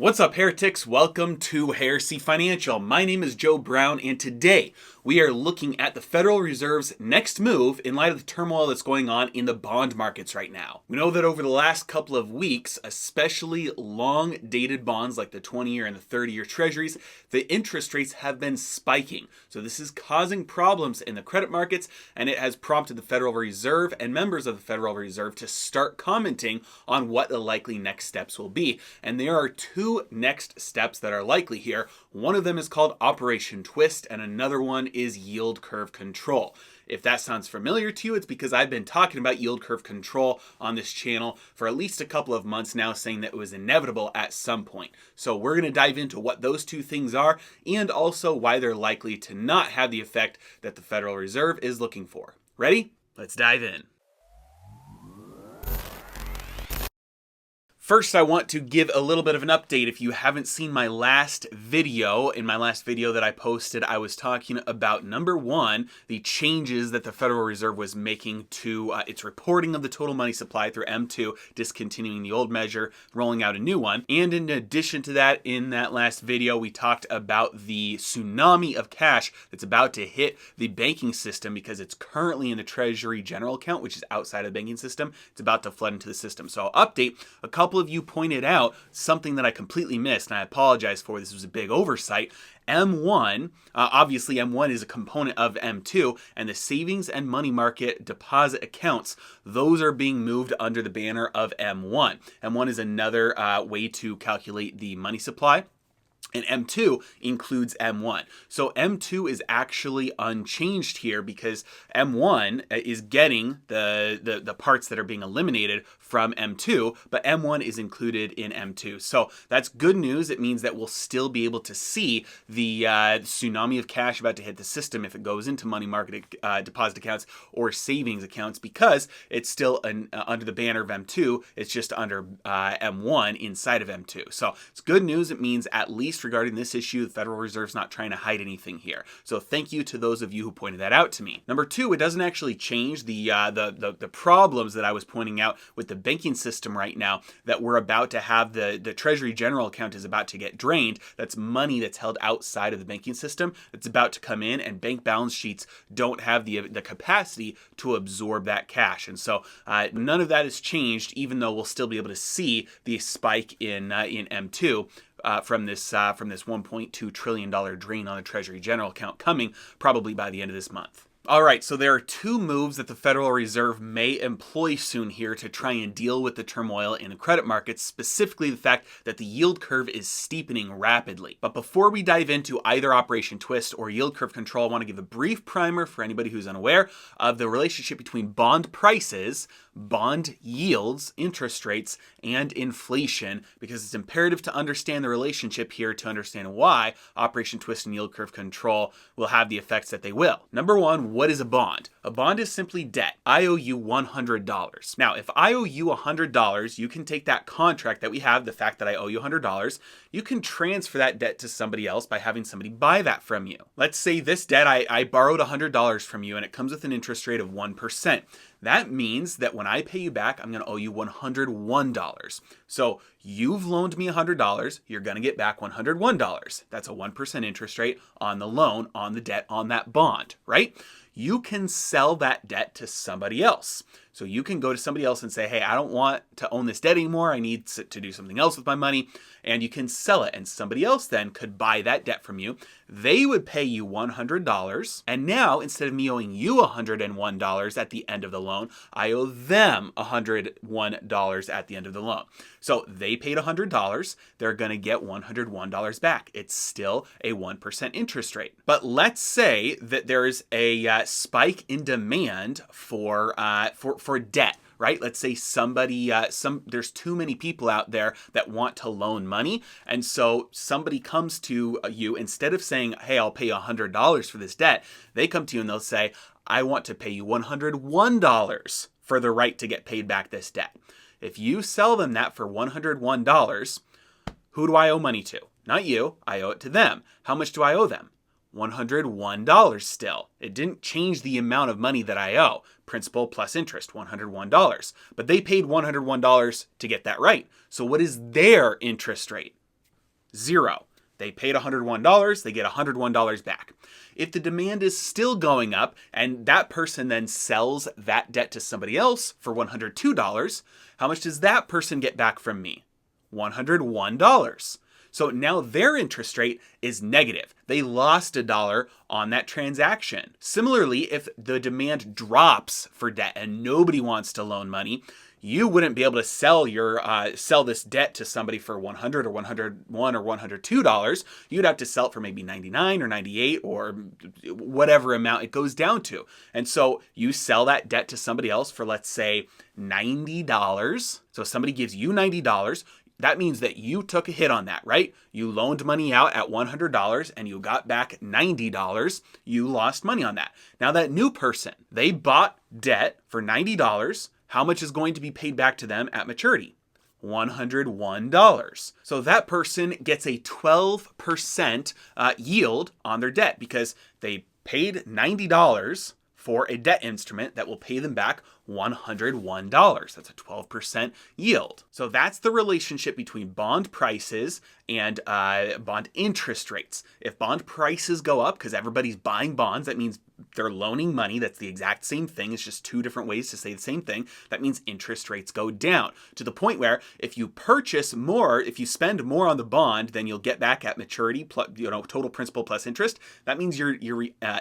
What's up, heretics? Welcome to Heresy Financial. My name is Joe Brown, and today we are looking at the Federal Reserve's next move in light of the turmoil that's going on in the bond markets right now. We know that over the last couple of weeks, especially long-dated bonds like the 20-year and the 30-year treasuries, the interest rates have been spiking. So this is causing problems in the credit markets, and it has prompted the Federal Reserve and members of the Federal Reserve to start commenting on what the likely next steps will be. And there are two next steps that are likely here. One of them is called Operation Twist, and another one is yield curve control. If that sounds familiar to you, it's because I've been talking about yield curve control on this channel for at least a couple of months now, saying that it was inevitable at some point. So we're going to dive into what those two things are and also why they're likely to not have the effect that the Federal Reserve is looking for. Ready? Let's dive in. First, I want to give a little bit of an update. If you haven't seen my last video, in my last video that I posted, I was talking about, number one, the changes that the Federal Reserve was making to its reporting of the total money supply through M2, discontinuing the old measure, rolling out a new one. And in addition to that, in that last video, we talked about the tsunami of cash that's about to hit the banking system because it's currently in the Treasury General Account, which is outside of the banking system. It's about to flood into the system. So update, a couple of you pointed out something that I completely missed, and I apologize for. This was a big oversight. M1, obviously M1 is a component of M2, and the savings and money market deposit accounts, those are being moved under the banner of M1. M1 is another way to calculate the money supply. And M2 includes M1. So M2 is actually unchanged here because M1 is getting the parts that are being eliminated from M2, but M1 is included in M2. So that's good news. It means that we'll still be able to see the tsunami of cash about to hit the system if it goes into money market deposit accounts or savings accounts, because it's still under the banner of M2. It's just under M1 inside of M2. So it's good news. It means at least regarding this issue, the Federal Reserve's not trying to hide anything here. So thank you to those of you who pointed that out to me. Number two, it doesn't actually change the problems that I was pointing out with the banking system right now, that we're about to have the Treasury General Account is about to get drained. That's money that's held outside of the banking system. It's about to come in, and bank balance sheets don't have the capacity to absorb that cash. And so none of that has changed, even though we'll still be able to see the spike in M2. From this $1.2 trillion drain on the Treasury General Account coming probably by the end of this month. All right, so there are two moves that the Federal Reserve may employ soon here to try and deal with the turmoil in the credit markets, specifically the fact that the yield curve is steepening rapidly. But before we dive into either Operation Twist or yield curve control, I want to give a brief primer for anybody who's unaware of the relationship between bond prices, bond yields, interest rates, and inflation, because it's imperative to understand the relationship here to understand why Operation Twist and yield curve control will have the effects that they will. Number one, what is a bond? A bond is simply debt. I owe you $100. Now, if I owe you $100, you can take that contract that we have, the fact that I owe you $100, you can transfer that debt to somebody else by having somebody buy that from you. Let's say this debt, I borrowed $100 from you, and it comes with an interest rate of 1%. That means that when I pay you back, I'm going to owe you $101. So you've loaned me $100, you're going to get back $101. That's a 1% interest rate on the loan, on the debt, on that bond, right? You can sell that debt to somebody else. So you can go to somebody else and say, hey, I don't want to own this debt anymore. I need to do something else with my money. And you can sell it. And somebody else then could buy that debt from you. They would pay you $100. And now, instead of me owing you $101 at the end of the loan, I owe them $101 at the end of the loan. So they paid $100. They're going to get $101 back. It's still a 1% interest rate. But let's say that there is a spike in demand for debt, right? Let's say there's too many people out there that want to loan money. And so somebody comes to you, instead of saying, hey, I'll pay you $100 for this debt, they come to you and they'll say, I want to pay you $101 for the right to get paid back this debt. If you sell them that for $101, who do I owe money to? Not you, I owe it to them. How much do I owe them? $101 still. It didn't change the amount of money that I owe. Principal plus interest, $101. But they paid $101 to get that right. So what is their interest rate? Zero. They paid $101, they get $101 back. If the demand is still going up and that person then sells that debt to somebody else for $102, how much does that person get back from me? $101. So now their interest rate is negative. They lost $1 on that transaction. Similarly, if the demand drops for debt and nobody wants to loan money, you wouldn't be able to sell this debt to somebody for $100 or $101 or $102. You'd have to sell it for maybe $99 or $98 or whatever amount it goes down to. And so you sell that debt to somebody else for, let's say, $90. So somebody gives you $90. That means that you took a hit on that, right? You loaned money out at $100 and you got back $90. You lost money on that. Now that new person, they bought debt for $90. How much is going to be paid back to them at maturity? $101. So that person gets a 12% yield on their debt because they paid $90 for a debt instrument that will pay them back $101. That's a 12% yield. So that's the relationship between bond prices and bond interest rates. If bond prices go up because everybody's buying bonds, that means they're loaning money. That's the exact same thing. It's just two different ways to say the same thing. That means interest rates go down to the point where if you purchase more, if you spend more on the bond than you'll get back at maturity, plus, total principal plus interest, that means your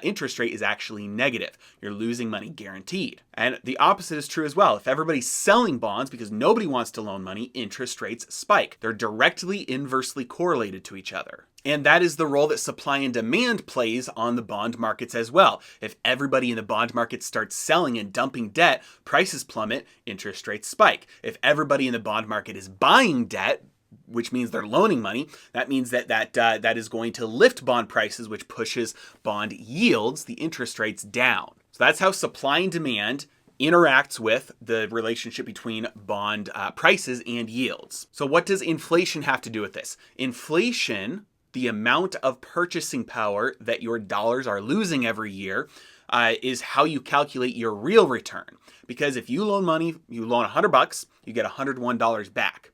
interest rate is actually negative. You're losing money guaranteed. And the opposite is true as well. If everybody's selling bonds because nobody wants to loan money, interest rates spike. They're directly inversely correlated to each other. And that is the role that supply and demand plays on the bond markets as well. If everybody in the bond market starts selling and dumping debt, prices plummet, interest rates spike. If everybody in the bond market is buying debt, which means they're loaning money, that means that is going to lift bond prices, which pushes bond yields, the interest rates, down. So that's how supply and demand interacts with the relationship between bond prices and yields. So what does inflation have to do with this? Inflation, the amount of purchasing power that your dollars are losing every year, is how you calculate your real return. Because if you loan money, you loan $100, you get $101 back.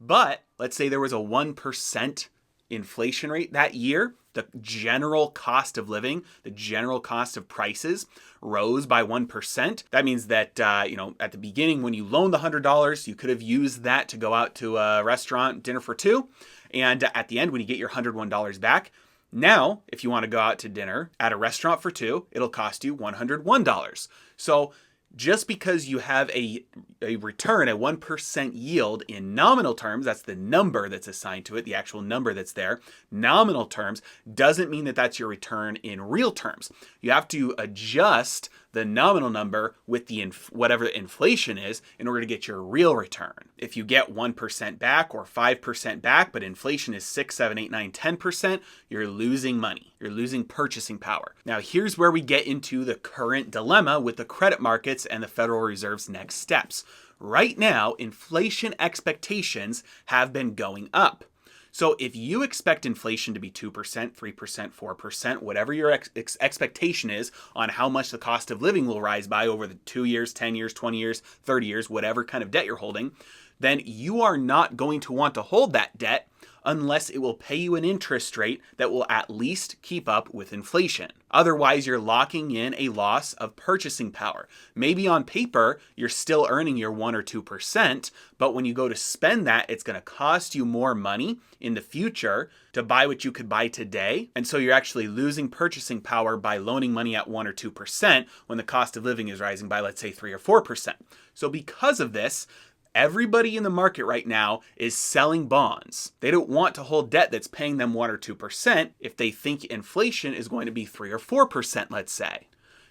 But let's say there was a 1% inflation rate that year, the general cost of living, the general cost of prices rose by 1%. That means that, at the beginning when you loaned the $100, you could have used that to go out to a restaurant, dinner for two. And at the end, when you get your $101 back, now, if you want to go out to dinner at a restaurant for two, it'll cost you $101. So just because you have a return, a 1% yield in nominal terms, that's the number that's assigned to it, the actual number that's there, nominal terms, doesn't mean that that's your return in real terms. You have to adjust the nominal number with the whatever inflation is in order to get your real return. If you get 1% back or 5% back, but inflation is 6, 7, 8, 9, 10%, you're losing money. You're losing purchasing power. Now, here's where we get into the current dilemma with the credit markets and the Federal Reserve's next steps. Right now, inflation expectations have been going up. So if you expect inflation to be 2%, 3%, 4%, whatever your expectation is on how much the cost of living will rise by over the 2 years, 10 years, 20 years, 30 years, whatever kind of debt you're holding, then you are not going to want to hold that debt unless it will pay you an interest rate that will at least keep up with inflation. Otherwise, you're locking in a loss of purchasing power. Maybe on paper, you're still earning your 1 or 2%, but when you go to spend that, it's going to cost you more money in the future to buy what you could buy today. And so you're actually losing purchasing power by loaning money at 1 or 2% when the cost of living is rising by, let's say, 3 or 4%. So because of this, everybody in the market right now is selling bonds. They don't want to hold debt that's paying them 1 or 2% if they think inflation is going to be 3 or 4%, let's say.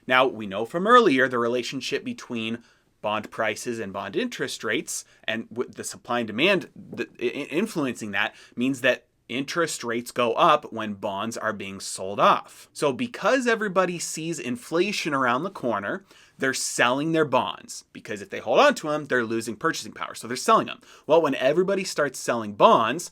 Now, we know from earlier the relationship between bond prices and bond interest rates, and with the supply and demand influencing that means that interest rates go up when bonds are being sold off. So because everybody sees inflation around the corner, They're selling their bonds because if they hold on to them, they're losing purchasing power. So they're selling them. Well, when everybody starts selling bonds,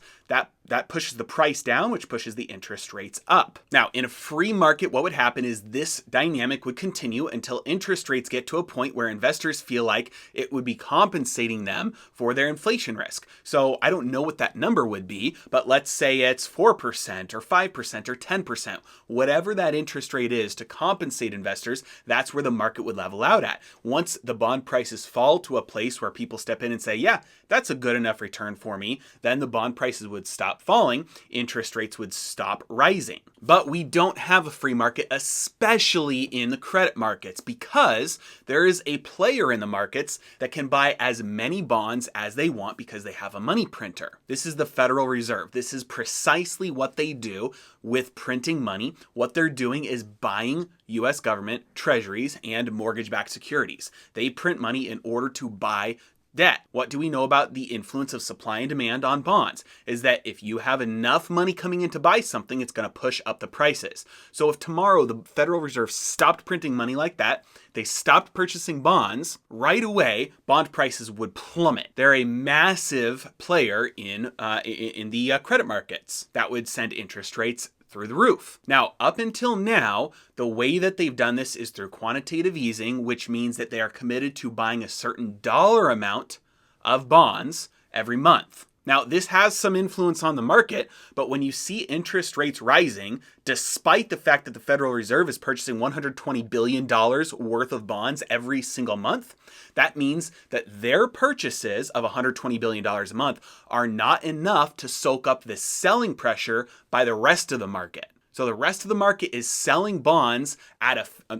that pushes the price down, which pushes the interest rates up. Now, in a free market, what would happen is this dynamic would continue until interest rates get to a point where investors feel like it would be compensating them for their inflation risk. So I don't know what that number would be, but let's say it's 4% or 5% or 10%. Whatever that interest rate is to compensate investors, that's where the market would level out at. Once the bond prices fall to a place where people step in and say, yeah, that's a good enough return for me, then the bond prices would stop falling, interest rates would stop rising. But we don't have a free market, especially in the credit markets, because there is a player in the markets that can buy as many bonds as they want because they have a money printer. This is the Federal Reserve. This is precisely what they do with printing money. What they're doing is buying US government treasuries and mortgage-backed securities. They print money in order to buy debt. What do we know about the influence of supply and demand on bonds? Is that if you have enough money coming in to buy something, it's going to push up the prices. So if tomorrow the Federal Reserve stopped printing money like that, they stopped purchasing bonds, right away, bond prices would plummet. They're a massive player in the credit markets. That would send interest rates through the roof. Now, up until now, the way that they've done this is through quantitative easing, which means that they are committed to buying a certain dollar amount of bonds every month. Now, this has some influence on the market, but when you see interest rates rising, despite the fact that the Federal Reserve is purchasing $120 billion worth of bonds every single month, that means that their purchases of $120 billion a month are not enough to soak up the selling pressure by the rest of the market. So the rest of the market is selling bonds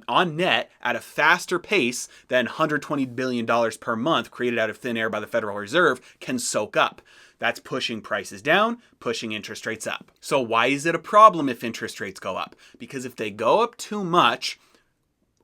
on net at a faster pace than $120 billion per month created out of thin air by the Federal Reserve can soak up. That's pushing prices down, pushing interest rates up. So why is it a problem if interest rates go up? Because if they go up too much,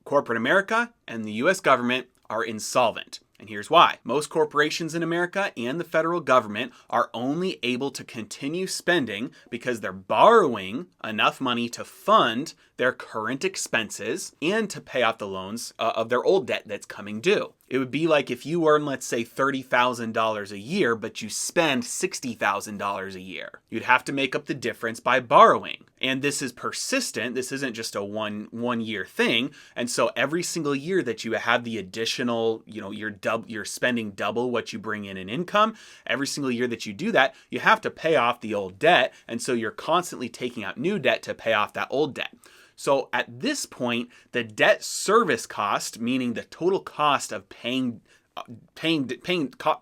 corporate America and the US government are insolvent. And here's why. Most corporations in America and the federal government are only able to continue spending because they're borrowing enough money to fund their current expenses and to pay off the loans of their old debt that's coming due. It would be like if you earn, let's say, $30,000 a year, but you spend $60,000 a year. You'd have to make up the difference by borrowing. And this is persistent. This isn't just a one year thing. And so every single year that you have the additional, you're spending double what you bring in income. Every single year that you do that, you have to pay off the old debt. And so you're constantly taking out new debt to pay off that old debt. So at this point, the debt service cost, meaning the total cost of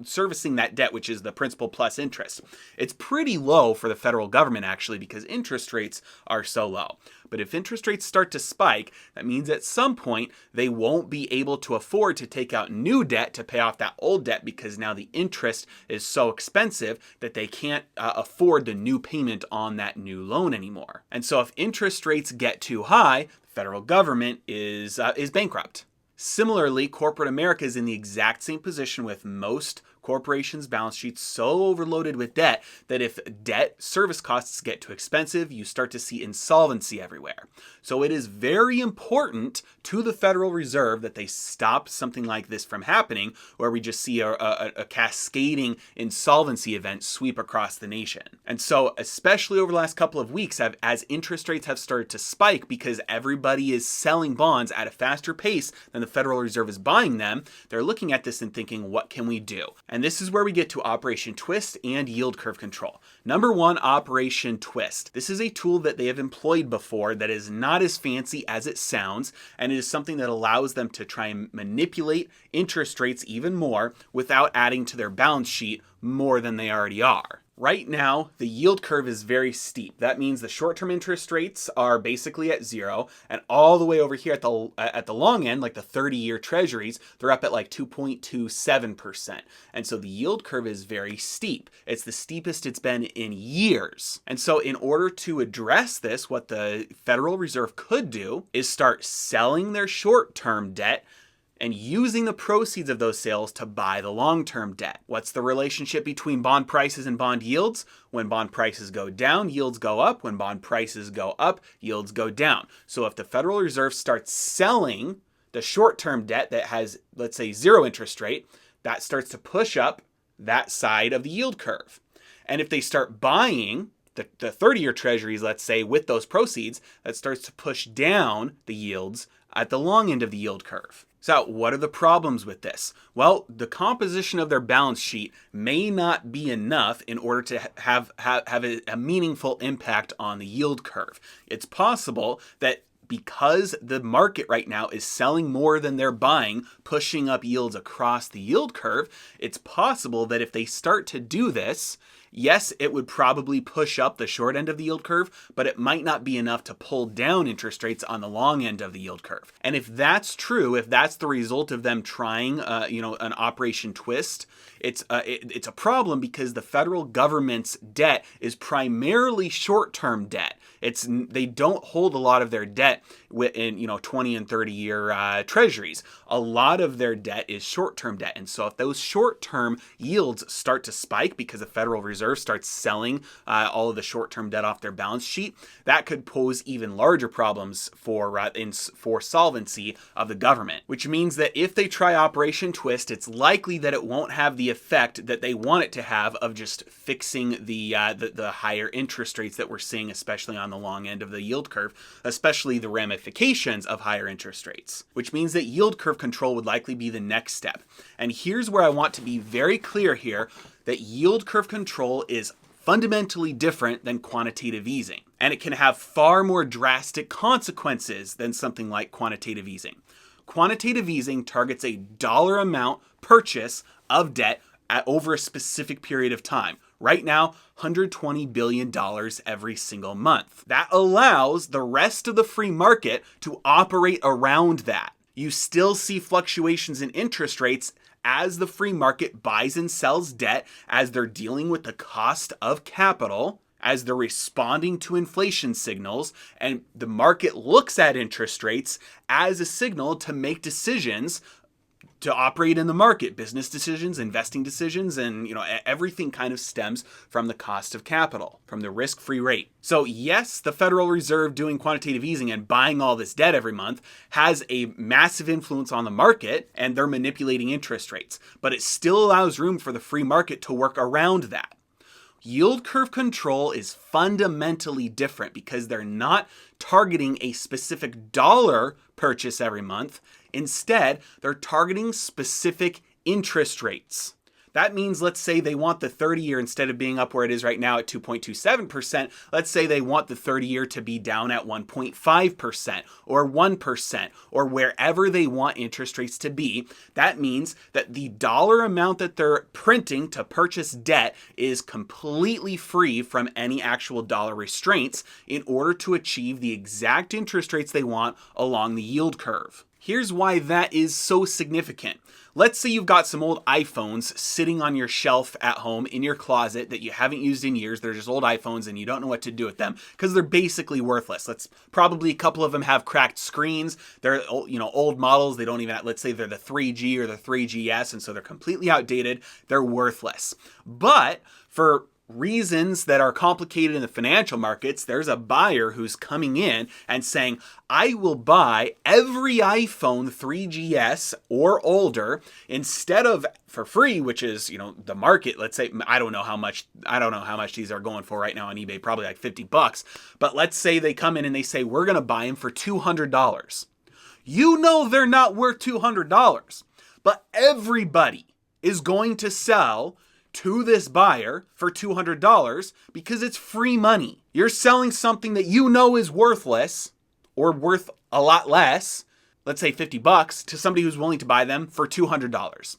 servicing that debt, which is the principal plus interest, it's pretty low for the federal government actually because interest rates are so low. But if interest rates start to spike, that means at some point they won't be able to afford to take out new debt to pay off that old debt because now the interest is so expensive that they can't afford the new payment on that new loan anymore. And so if interest rates get too high, the federal government is bankrupt. Similarly, corporate America is in the exact same position with most corporations' balance sheets so overloaded with debt that if debt service costs get too expensive, you start to see insolvency everywhere. So it is very important to the Federal Reserve that they stop something like this from happening, where we just see a cascading insolvency event sweep across the nation. And so, especially over the last couple of weeks, as interest rates have started to spike because everybody is selling bonds at a faster pace than the Federal Reserve is buying them, they're looking at this and thinking, what can we do? And this is where we get to Operation Twist and yield curve control. Number one, Operation Twist. This is a tool that they have employed before that is not as fancy as it sounds, and it is something that allows them to try and manipulate interest rates even more without adding to their balance sheet more than they already are. Right now, the yield curve is very steep. That means the short-term interest rates are basically at zero, and all the way over here at the long end, like the 30-year treasuries, they're up at like 2.27%. And so the yield curve is very steep. It's the steepest it's been in years. And so in order to address this, what the Federal Reserve could do is start selling their short-term debt and using the proceeds of those sales to buy the long-term debt. What's the relationship between bond prices and bond yields? When bond prices go down, yields go up. When bond prices go up, yields go down. So if the Federal Reserve starts selling the short-term debt that has, let's say, 0 interest rate, that starts to push up that side of the yield curve. And if they start buying the 30-year treasuries, let's say, with those proceeds, that starts to push down the yields at the long end of the yield curve. So what are the problems with this? Well, the composition of their balance sheet may not be enough in order to have a meaningful impact on the yield curve. It's possible that because the market right now is selling more than they're buying, pushing up yields across the yield curve, it's possible that if they start to do this, yes, it would probably push up the short end of the yield curve, but it might not be enough to pull down interest rates on the long end of the yield curve. And if that's true, if that's the result of them trying, an Operation Twist, it's a problem because the federal government's debt is primarily short-term debt. They don't hold a lot of their debt in 20 and 30-year treasuries. A lot of their debt is short-term debt, and so if those short-term yields start to spike because the Federal Reserve starts selling all of the short-term debt off their balance sheet, that could pose even larger problems for solvency of the government. Which means that if they try Operation Twist, it's likely that it won't have the effect that they want it to have of just fixing the higher interest rates that we're seeing, especially on the long end of the yield curve, especially the ramifications of higher interest rates, which means that yield curve control would likely be the next step. And here's where I want to be very clear here, that yield curve control is fundamentally different than quantitative easing, and it can have far more drastic consequences than something like quantitative easing. Quantitative easing targets a dollar amount purchase of debt over a specific period of time. Right now, $120 billion every single month. That allows the rest of the free market to operate around that. You still see fluctuations in interest rates as the free market buys and sells debt, as they're dealing with the cost of capital, as they're responding to inflation signals, and the market looks at interest rates as a signal to make decisions to operate in the market. Business decisions, investing decisions, and everything kind of stems from the cost of capital, from the risk-free rate. So yes, the Federal Reserve doing quantitative easing and buying all this debt every month has a massive influence on the market, and they're manipulating interest rates, but it still allows room for the free market to work around that. Yield curve control is fundamentally different because they're not targeting a specific dollar purchase every month. Instead, they're targeting specific interest rates. That means, let's say they want the 30-year, instead of being up where it is right now at 2.27%, let's say they want the 30-year to be down at 1.5% or 1% or wherever they want interest rates to be. That means that the dollar amount that they're printing to purchase debt is completely free from any actual dollar restraints in order to achieve the exact interest rates they want along the yield curve. Here's why that is so significant. Let's say you've got some old iPhones sitting on your shelf at home in your closet that you haven't used in years. They're just old iPhones and you don't know what to do with them because they're basically worthless. Probably a couple of them have cracked screens. They're old models. They don't even, let's say they're the 3G or the 3GS, and so they're completely outdated. They're worthless. But for reasons that are complicated in the financial markets, there's a buyer who's coming in and saying, I will buy every iPhone 3GS or older instead of for free, which is, the market. Let's say, I don't know how much these are going for right now on eBay, probably like $50. But let's say they come in and they say, we're going to buy them for $200. They're not worth $200, but everybody is going to sell to this buyer for $200 because it's free money. You're selling something that is worthless or worth a lot less, let's say $50, to somebody who's willing to buy them for $200.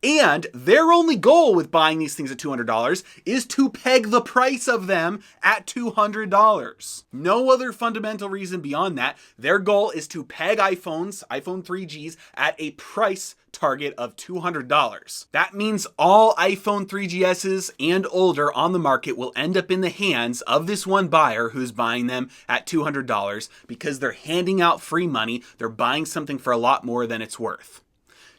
And their only goal with buying these things at $200 is to peg the price of them at $200. No other fundamental reason beyond that. Their goal is to peg iPhone 3Gs at a price target of $200. That means all iPhone 3GSs and older on the market will end up in the hands of this one buyer who's buying them at $200 because they're handing out free money. They're buying something for a lot more than it's worth.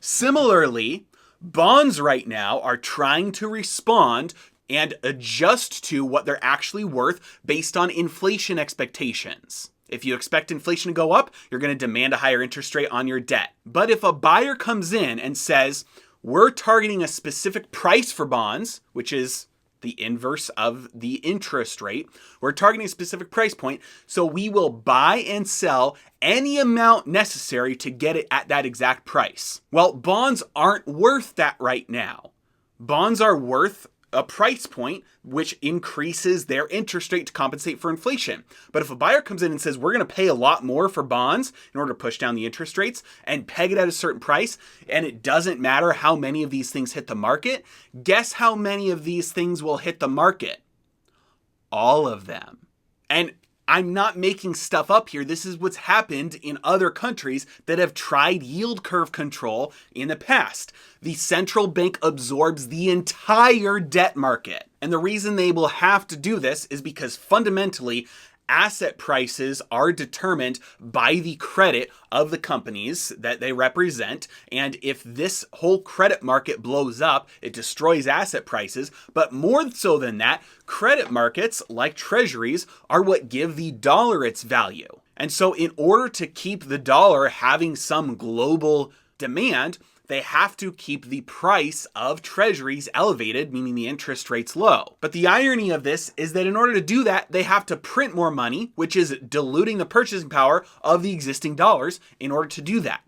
Similarly, bonds right now are trying to respond and adjust to what they're actually worth based on inflation expectations. If you expect inflation to go up, you're going to demand a higher interest rate on your debt. But if a buyer comes in and says, we're targeting a specific price for bonds, which is the inverse of the interest rate. We're targeting a specific price point, so we will buy and sell any amount necessary to get it at that exact price. Well, bonds aren't worth that right now. Bonds are worth a price point which increases their interest rate to compensate for inflation. But if a buyer comes in and says, we're going to pay a lot more for bonds in order to push down the interest rates and peg it at a certain price, and it doesn't matter how many of these things hit the market, guess how many of these things will hit the market? All of them. And I'm not making stuff up here. This is what's happened in other countries that have tried yield curve control in the past. The central bank absorbs the entire debt market. And the reason they will have to do this is because fundamentally, asset prices are determined by the credit of the companies that they represent. And if this whole credit market blows up, it destroys asset prices. But more so than that, credit markets like treasuries are what give the dollar its value. And so in order to keep the dollar having some global demand, they have to keep the price of treasuries elevated, meaning the interest rates low. But the irony of this is that in order to do that, they have to print more money, which is diluting the purchasing power of the existing dollars in order to do that.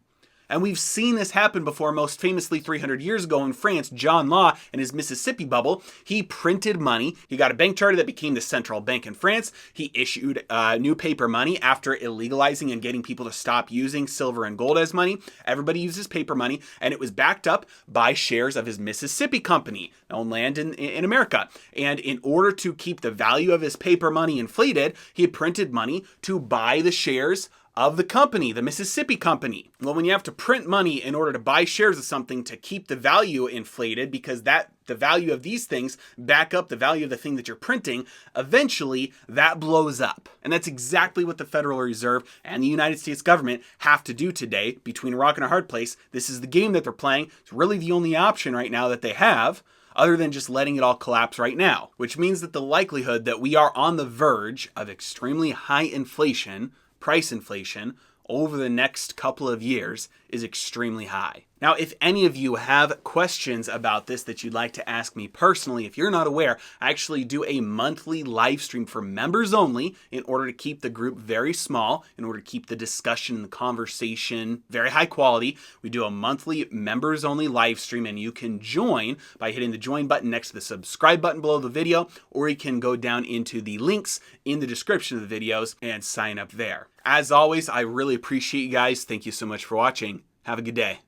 And we've seen this happen before, most famously 300 years ago in France. John Law and his Mississippi bubble, he printed money. He got a bank charter that became the central bank in France. He issued new paper money after illegalizing and getting people to stop using silver and gold as money. Everybody uses paper money, and it was backed up by shares of his Mississippi company, owned land in America. And in order to keep the value of his paper money inflated, he printed money to buy the shares of the company, the Mississippi company. Well, when you have to print money in order to buy shares of something to keep the value inflated, because the value of these things back up the value of the thing that you're printing, eventually that blows up. And that's exactly what the Federal Reserve and the United States government have to do today. Between a rock and a hard place, this is the game that they're playing. It's really the only option right now that they have, other than just letting it all collapse right now, which means that the likelihood that we are on the verge of extremely high inflation, price inflation, over the next couple of years is extremely high. Now, if any of you have questions about this that you'd like to ask me personally, if you're not aware, I actually do a monthly live stream for members only in order to keep the group very small, in order to keep the discussion and the conversation very high quality. We do a monthly members only live stream, and you can join by hitting the join button next to the subscribe button below the video, or you can go down into the links in the description of the videos and sign up there. As always, I really appreciate you guys. Thank you so much for watching. Have a good day.